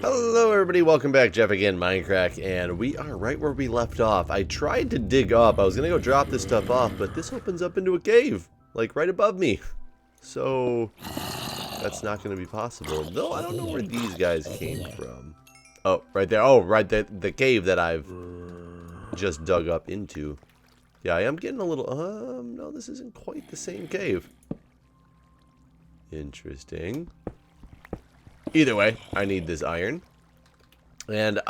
Hello everybody, welcome back. Jeff again, Mindcrack, and we are right where we left off. I tried to dig up. I was gonna go drop this stuff off, but this opens up into a cave, like right above me. So that's not gonna be possible. Though I don't know where these guys came from. Oh, right there. Oh, right there, the cave that I've just dug up into. Yeah, I am getting a little, no, this isn't quite the same cave. Interesting. Either way, I need this iron. And,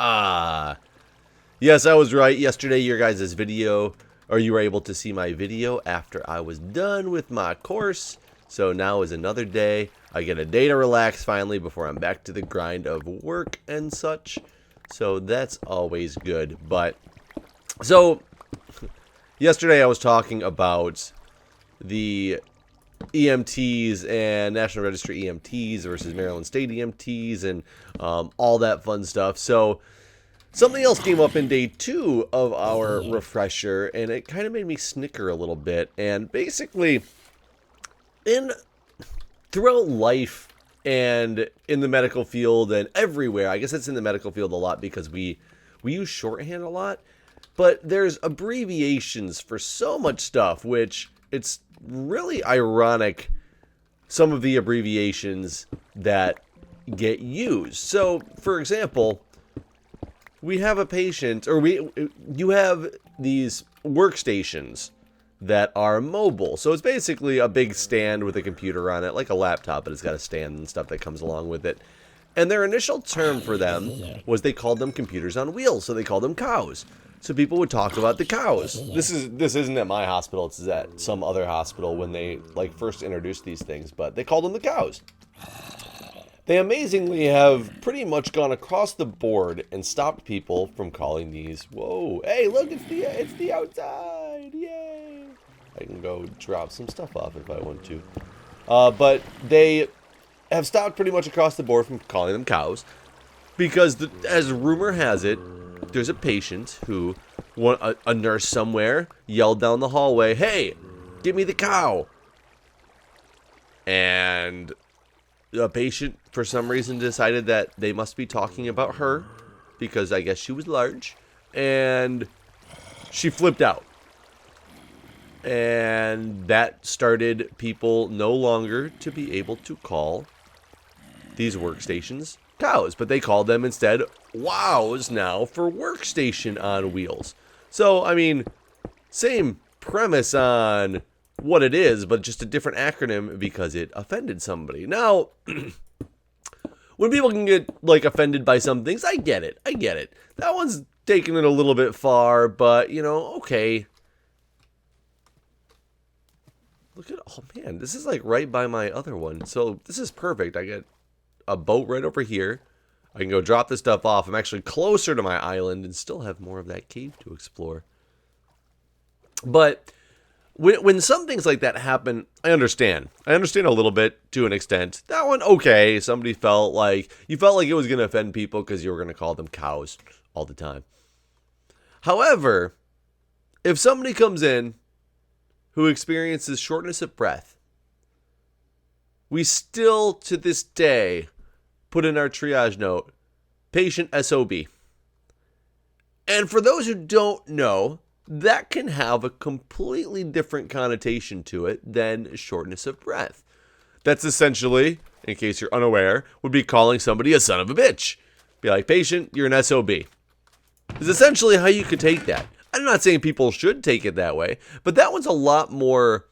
yes, I was right. Yesterday, your guys' video, or you were able to see my video after I was done with my course. So now is another day. I get a day to relax finally before I'm back to the grind of work and such. So that's always good. But, so, yesterday I was talking about the EMTs and National Register EMTs versus Maryland State EMTs and all that fun stuff. So something else came up in day 2 of our refresher, and it kind of made me snicker a little bit. And basically, throughout life and in the medical field and everywhere, I guess it's in the medical field a lot because we use shorthand a lot, but there's abbreviations for so much stuff, which it's really ironic, some of the abbreviations that get used. So, for example, we have a patient, or you have these workstations that are mobile. So it's basically a big stand with a computer on it, like a laptop, but it's got a stand and stuff that comes along with it. And their initial term for them was they called them computers on wheels, so they called them cows. So people would talk about the cows. This isn't at my hospital, it's at some other hospital when they first introduced these things, but they called them the cows. They amazingly have pretty much gone across the board and stopped people from calling these, whoa, hey, look, it's the outside, yay. I can go drop some stuff off if I want to. But they have stopped pretty much across the board from calling them cows because, as rumor has it, there's a patient who, a nurse somewhere, yelled down the hallway, hey, give me the cow. And the patient, for some reason, decided that they must be talking about her, because I guess she was large, and she flipped out. And that started people no longer to be able to call these workstations cows, but they called them instead wows now for workstation on wheels. So, I mean, same premise on what it is, but just a different acronym because it offended somebody. Now, when people can get, offended by some things, I get it. That one's taking it a little bit far, but, okay. Look at, oh man, this is right by my other one. So this is perfect. I get a boat right over here. I can go drop this stuff off. I'm actually closer to my island and still have more of that cave to explore. But when some things like that happen, I understand. I understand a little bit to an extent. That one, okay. Somebody felt like it was going to offend people because you were going to call them cows all the time. However, if somebody comes in who experiences shortness of breath, we still, to this day, put in our triage note, patient SOB. And for those who don't know, that can have a completely different connotation to it than shortness of breath. That's essentially, in case you're unaware, would be calling somebody a son of a bitch. Be like, patient, you're an SOB. Is essentially how you could take that. I'm not saying people should take it that way, but that one's a lot more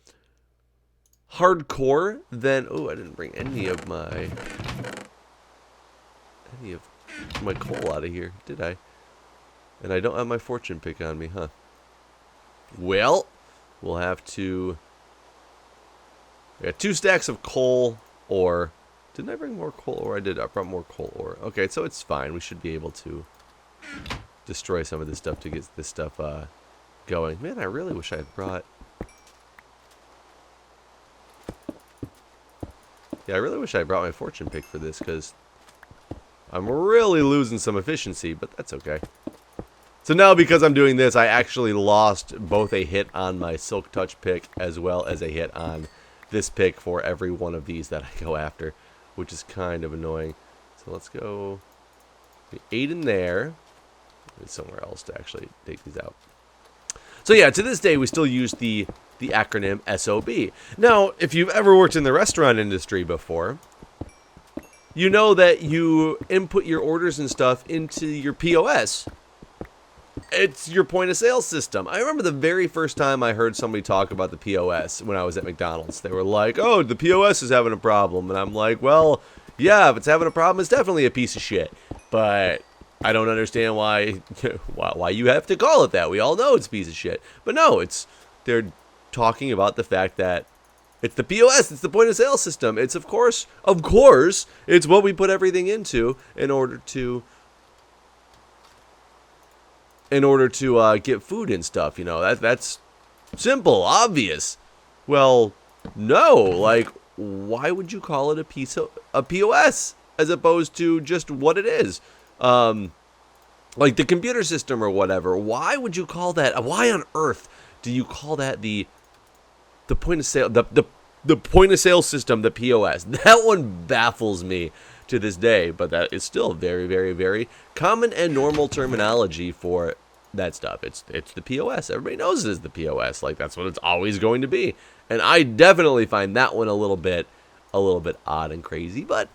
hardcore than, oh, I didn't bring any of my coal out of here, did I? And I don't have my fortune pick on me, huh? Well, we'll have to, I got 2 stacks of coal ore. Didn't I bring more coal ore? I did, I brought more coal ore. Okay, so it's fine, we should be able to destroy some of this stuff to get this stuff going. Man, I really wish I had brought, yeah, I really wish I had brought my fortune pick for this, because I'm really losing some efficiency, but that's okay. So now, because I'm doing this, I actually lost both a hit on my Silk Touch pick as well as a hit on this pick for every one of these that I go after, which is kind of annoying. So let's go 8 in there. There's somewhere else to actually take these out. So yeah, to this day, we still use the acronym SOB. Now, if you've ever worked in the restaurant industry before, you know that you input your orders and stuff into your POS. It's your point of sale system. I remember the very first time I heard somebody talk about the POS when I was at McDonald's. They were like, oh, the POS is having a problem. And I'm like, well, yeah, if it's having a problem, it's definitely a piece of shit. But I don't understand why you have to call it that. We all know it's a piece of shit. But no, they're talking about the fact that it's the POS, it's the point of sale system. It's of course, it's what we put everything into in order to get food and stuff. You know, that's simple, obvious. Well, no, like, why would you call it a POS as opposed to just what it is? Like the computer system or whatever. Why would you call that? Why on earth do you call that the point of sale, the point of sale system, the POS? That one baffles me to this day, but that is still very, very, very common and normal terminology for that stuff. It's the POS. Everybody knows it is the POS. Like, that's what it's always going to be. And I definitely find that one a little bit odd and crazy. But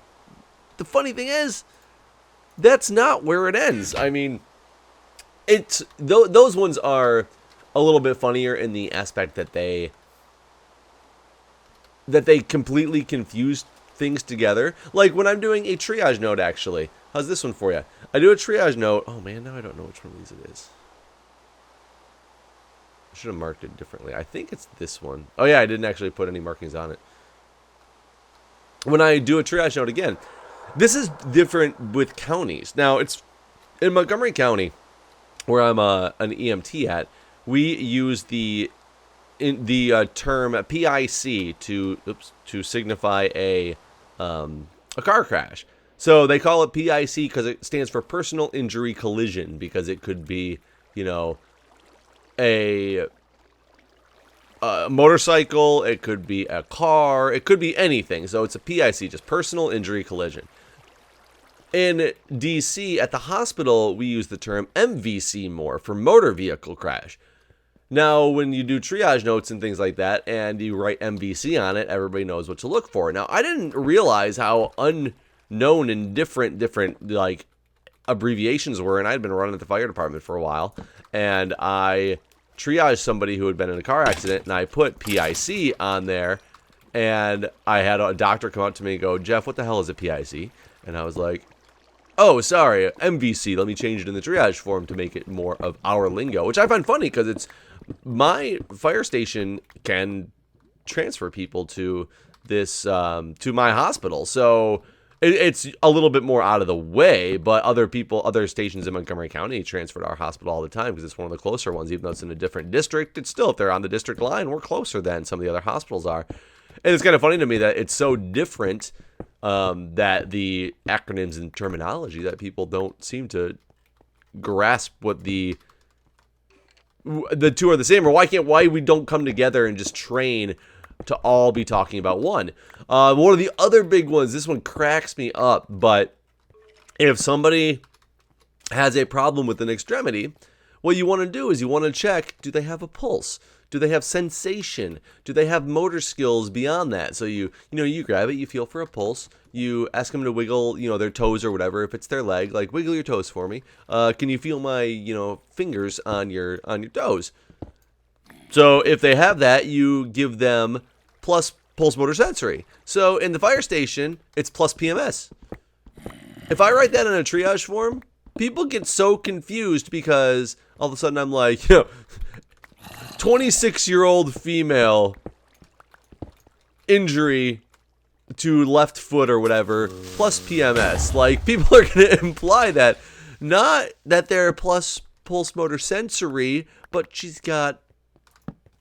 the funny thing is, that's not where it ends. I mean, those ones are a little bit funnier in the aspect that they completely confuse things together. Like when I'm doing a triage note, actually. How's this one for you? I do a triage note. Oh man, now I don't know which one of these it is. I should have marked it differently. I think it's this one. Oh yeah, I didn't actually put any markings on it. When I do a triage note again, this is different with counties. Now, it's in Montgomery County, where I'm an EMT at. We use the term PIC to signify a car crash. So they call it PIC because it stands for personal injury collision, because it could be, you know, a motorcycle, it could be a car, it could be anything. So it's a PIC, just personal injury collision. In DC, at the hospital, we use the term MVC more for motor vehicle crash. Now, when you do triage notes and things like that, and you write MVC on it, everybody knows what to look for. Now, I didn't realize how unknown and different like abbreviations were, and I'd been running at the fire department for a while, and I triaged somebody who had been in a car accident, and I put PIC on there, and I had a doctor come up to me and go, Jeff, what the hell is a PIC? And I was like, oh, sorry, MVC. Let me change it in the triage form to make it more of our lingo, which I find funny because it's my fire station can transfer people to this to my hospital, so it's a little bit more out of the way. But other stations in Montgomery County transfer to our hospital all the time because it's one of the closer ones, even though it's in a different district. It's still, if they're on the district line, we're closer than some of the other hospitals are. And it's kind of funny to me that it's so different, that the acronyms and terminology, that people don't seem to grasp what the two are the same, or why we don't come together and just train to all be talking about one. One of the other big ones, this one cracks me up, but if somebody has a problem with an extremity, what you want to do is you want to check, do they have a pulse? Do they have sensation? Do they have motor skills beyond that? So you grab it, you feel for a pulse, you ask them to wiggle, their toes or whatever. If it's their leg, like, wiggle your toes for me. Can you feel my, fingers on your toes? So if they have that, you give them plus pulse motor sensory. So in the fire station, it's plus PMS. If I write that in a triage form, people get so confused because all of a sudden I'm like, 26-year-old female, injury to left foot or whatever, plus PMS. Like, people are going to imply that, not that they're plus pulse motor sensory, but she's got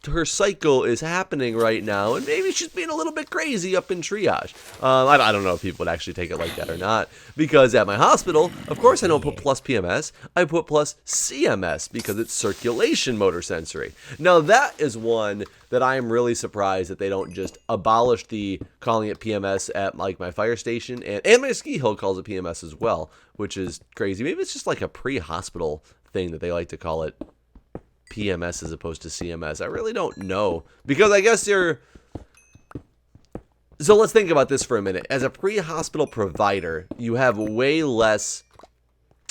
her cycle is happening right now, and maybe she's being a little bit crazy up in triage. I don't know if people would actually take it like that or not, because at my hospital, of course I don't put plus PMS, I put plus CMS, because it's circulation motor sensory. Now that is one that I am really surprised that they don't just abolish the calling it PMS at like my fire station, and my ski hill calls it PMS as well, which is crazy. Maybe it's just like a pre-hospital thing that they like to call it PMS as opposed to CMS. I really don't know, because I guess you're... So let's think about this for a minute. As a pre-hospital provider, you have way less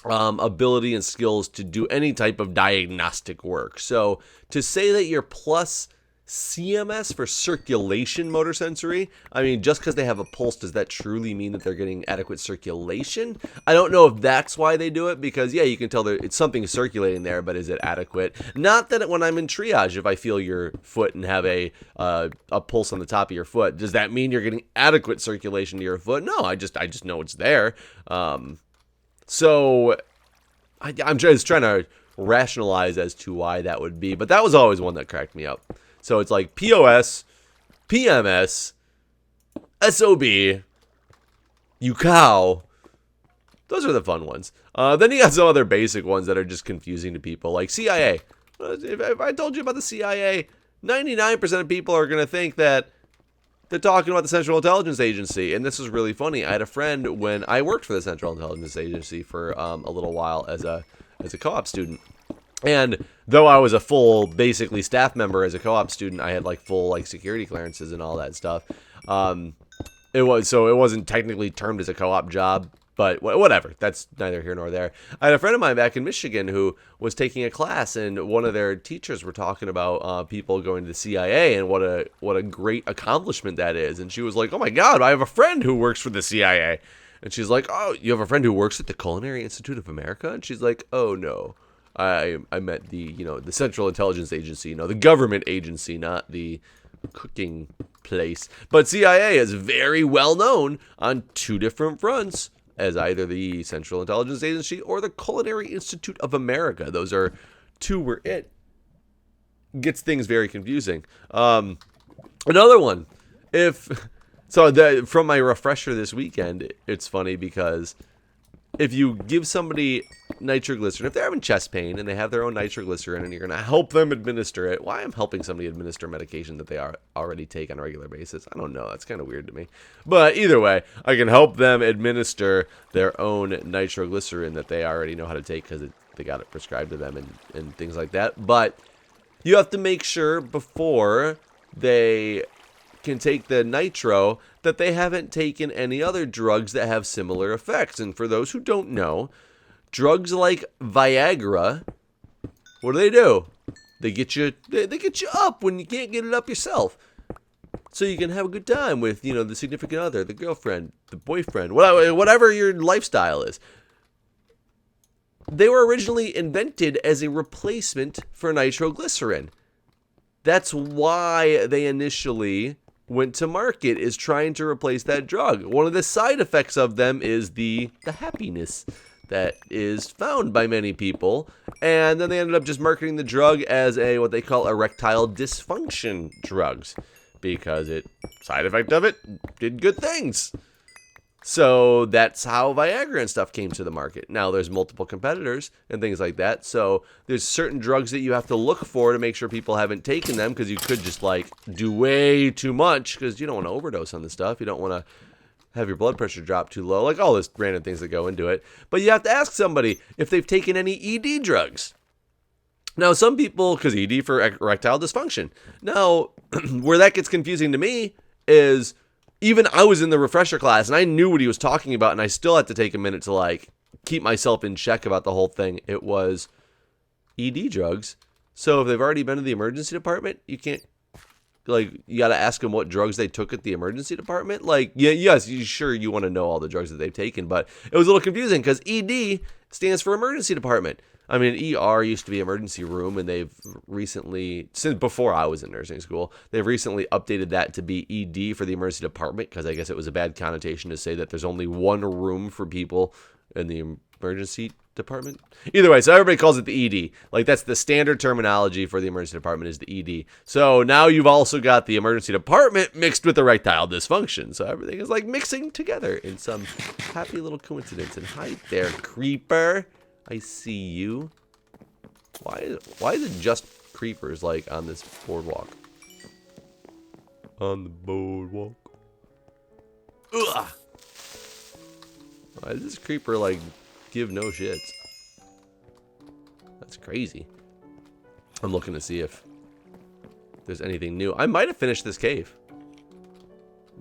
ability and skills to do any type of diagnostic work. So to say that you're plus CMS for circulation motor sensory, I mean, just because they have a pulse, does that truly mean that they're getting adequate circulation? I don't know if that's why they do it, because yeah, you can tell it's something circulating there, but is it adequate? Not that when I'm in triage, if I feel your foot and have a pulse on the top of your foot, does that mean you're getting adequate circulation to your foot? No, I just know it's there. So I'm just trying to rationalize as to why that would be, but that was always one that cracked me up. So it's like POS, PMS, SOB, you cow. Those are the fun ones. Then you got some other basic ones that are just confusing to people, like CIA. If I told you about the CIA, 99% of people are going to think that they're talking about the Central Intelligence Agency. And this is really funny. I had a friend when I worked for the Central Intelligence Agency for a little while as a co-op student. And though I was a full, basically, staff member as a co-op student, I had like full like security clearances and all that stuff. It wasn't technically termed as a co-op job, but whatever. That's neither here nor there. I had a friend of mine back in Michigan who was taking a class, and one of their teachers were talking about people going to the CIA and what a great accomplishment that is. And she was like, "Oh my God, I have a friend who works for the CIA." And she's like, "Oh, you have a friend who works at the Culinary Institute of America?" And she's like, "Oh no. I meant the Central Intelligence Agency, the government agency, not the cooking place." But CIA is very well known on two different fronts as either the Central Intelligence Agency or the Culinary Institute of America. Those are two where it gets things very confusing. Another one, from my refresher this weekend, it's funny because if you give somebody nitroglycerin, if they're having chest pain and they have their own nitroglycerin and you're going to help them administer it, why I'm helping somebody administer medication that they already take on a regular basis, I don't know. That's kind of weird to me. But either way, I can help them administer their own nitroglycerin that they already know how to take because they got it prescribed to them and things like that. But you have to make sure before they can take the nitro that they haven't taken any other drugs that have similar effects. And for those who don't know, drugs like Viagra, what do? They get you up when you can't get it up yourself. So you can have a good time with, the significant other, the girlfriend, the boyfriend, whatever your lifestyle is. They were originally invented as a replacement for nitroglycerin. That's why they initially went to market, is trying to replace that drug. One of the side effects of them is the happiness that is found by many people. And then they ended up just marketing the drug as what they call erectile dysfunction drugs, because side effect of it did good things. So that's how Viagra and stuff came to the market. Now there's multiple competitors and things like that. So there's certain drugs that you have to look for to make sure people haven't taken them, because you could just do way too much, because you don't want to overdose on this stuff. You don't want to have your blood pressure drop too low, like all this random things that go into it. But you have to ask somebody if they've taken any ED drugs. Now some people, because ED for erectile dysfunction. Now where that gets confusing to me is, even I was in the refresher class and I knew what he was talking about, and I still had to take a minute to keep myself in check about the whole thing. It was ED drugs. So if they've already been to the emergency department, you can't, you got to ask them what drugs they took at the emergency department. Yes, you want to know all the drugs that they've taken, but it was a little confusing because ED stands for emergency department. I mean, ER used to be emergency room, and they've recently, since before I was in nursing school, they've recently updated that to be ED for the emergency department, because I guess it was a bad connotation to say that there's only one room for people in the emergency department. Either way, so everybody calls it the ED. Like, that's the standard terminology for the emergency department is the ED. So now you've also got the emergency department mixed with erectile dysfunction. So everything is like mixing together in some happy little coincidence. And hi there, creeper. I see you. Why is it just creepers like on this boardwalk? On the boardwalk. Ugh. Why does this creeper like give no shits? That's crazy. I'm looking to see if there's anything new. I might have finished this cave.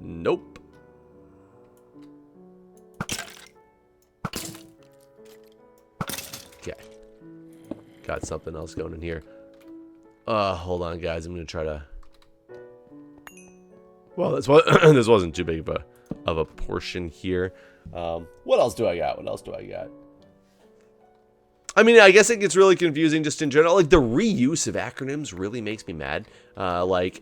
Nope. Okay. Got something else going in here. Hold on, guys. I'm gonna try to. Well, this wasn't too big of a portion here. What else do I got? What else do I got? I mean, I guess it gets really confusing just in general. Like, the reuse of acronyms really makes me mad. Like,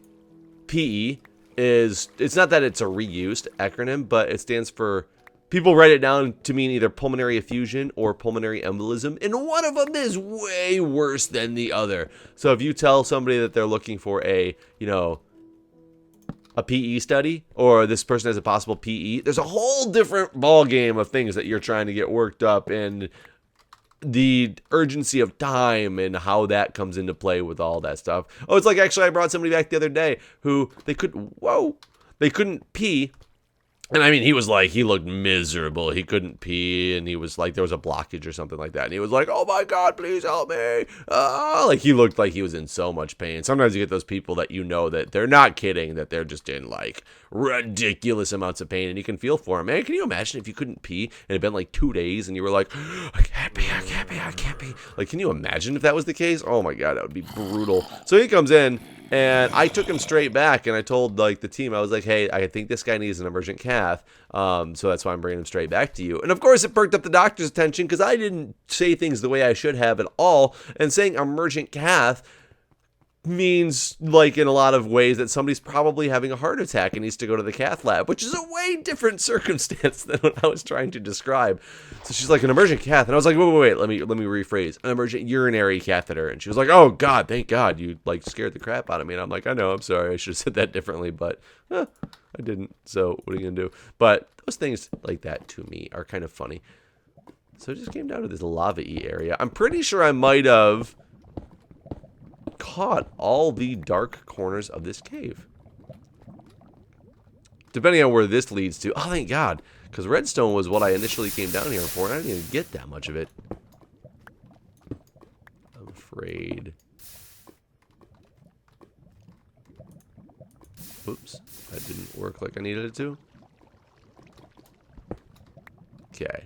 PE is, it's not that it's a reused acronym, but it stands for, people write it down to mean either pulmonary effusion or pulmonary embolism, and one of them is way worse than the other. So if you tell somebody that they're looking for a, you know, a PE study, or this person has a possible PE, there's a whole different ball game of things that you're trying to get worked up, and the urgency of time and how that comes into play with all that stuff. Oh, it's like, actually, I brought somebody back the other day who they couldn't pee. And I mean, he was like, he looked miserable. He couldn't pee, and he was like, there was a blockage or something like that. And he was like, oh my God, please help me. Like, he looked like he was in so much pain. Sometimes you get those people that you know that they're not kidding, that they're just in like ridiculous amounts of pain, and you can feel for him. Man, can you imagine if you couldn't pee and it had been like 2 days and you were like, I can't pee. Like, can you imagine if that was the case? Oh my God, that would be brutal. So he comes in, and I took him straight back, and I told like the team, I was like, hey, I think this guy needs an emergent cath, so that's why I'm bringing him straight back to you. And of course, it perked up the doctor's attention because I didn't say things the way I should have at all. And saying emergent cath means, like, in a lot of ways that somebody's probably having a heart attack and needs to go to the cath lab, which is a way different circumstance than what I was trying to describe. So she's like, an emergent cath, and I was like, wait, let me rephrase, an emergent urinary catheter. And she was like, oh God, thank God, you like scared the crap out of me. And I'm like, I know, I'm sorry, I should have said that differently, but I didn't. So what are you gonna do? But those things like that to me are kind of funny. So it just came down to this lava-y area. I'm pretty sure I might have caught all the dark corners of this cave, depending on where this leads to. Oh, thank God, because redstone was what I initially came down here for, and I didn't even get that much of it. I'm afraid. Oops, that didn't work like I needed it to. Okay,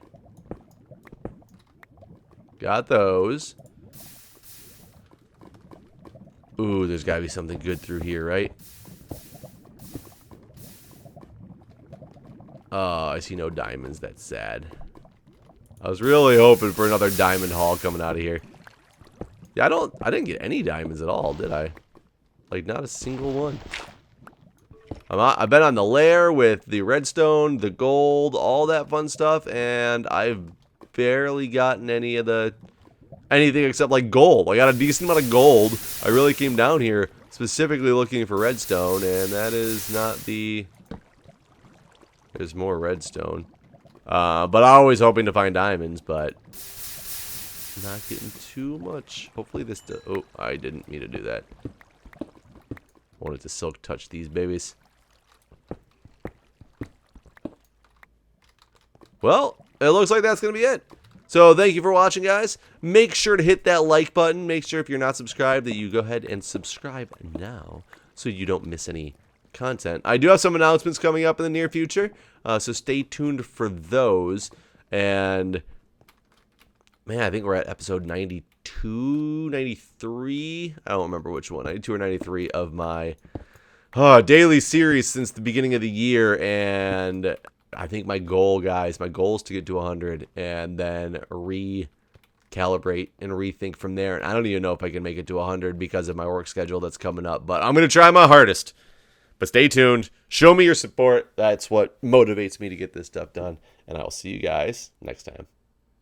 got those. Ooh, there's gotta be something good through here, right? Oh, I see no diamonds. That's sad. I was really hoping for another diamond haul coming out of here. Yeah, I didn't get any diamonds at all, did I? Like, not a single one. I've been on the lair with the redstone, the gold, all that fun stuff, and I've barely gotten anything except like gold. I got a decent amount of gold. I really came down here specifically looking for redstone, and that is not the... There's more redstone. But I'm always hoping to find diamonds, but not getting too much. Hopefully this does... Oh, I didn't mean to do that. Wanted to silk touch these babies. Well, it looks like that's going to be it. So thank you for watching, guys. Make sure to hit that like button. Make sure if you're not subscribed that you go ahead and subscribe now so you don't miss any content. I do have some announcements coming up in the near future, so stay tuned for those. And, man, I think we're at episode 92, 93. I don't remember which one, 92 or 93 of my daily series since the beginning of the year. And I think my goal, guys, my goal is to get to 100 and then recalibrate and rethink from there. And I don't even know if I can make it to 100 because of my work schedule that's coming up. But I'm going to try my hardest. But stay tuned. Show me your support. That's what motivates me to get this stuff done. And I'll see you guys next time.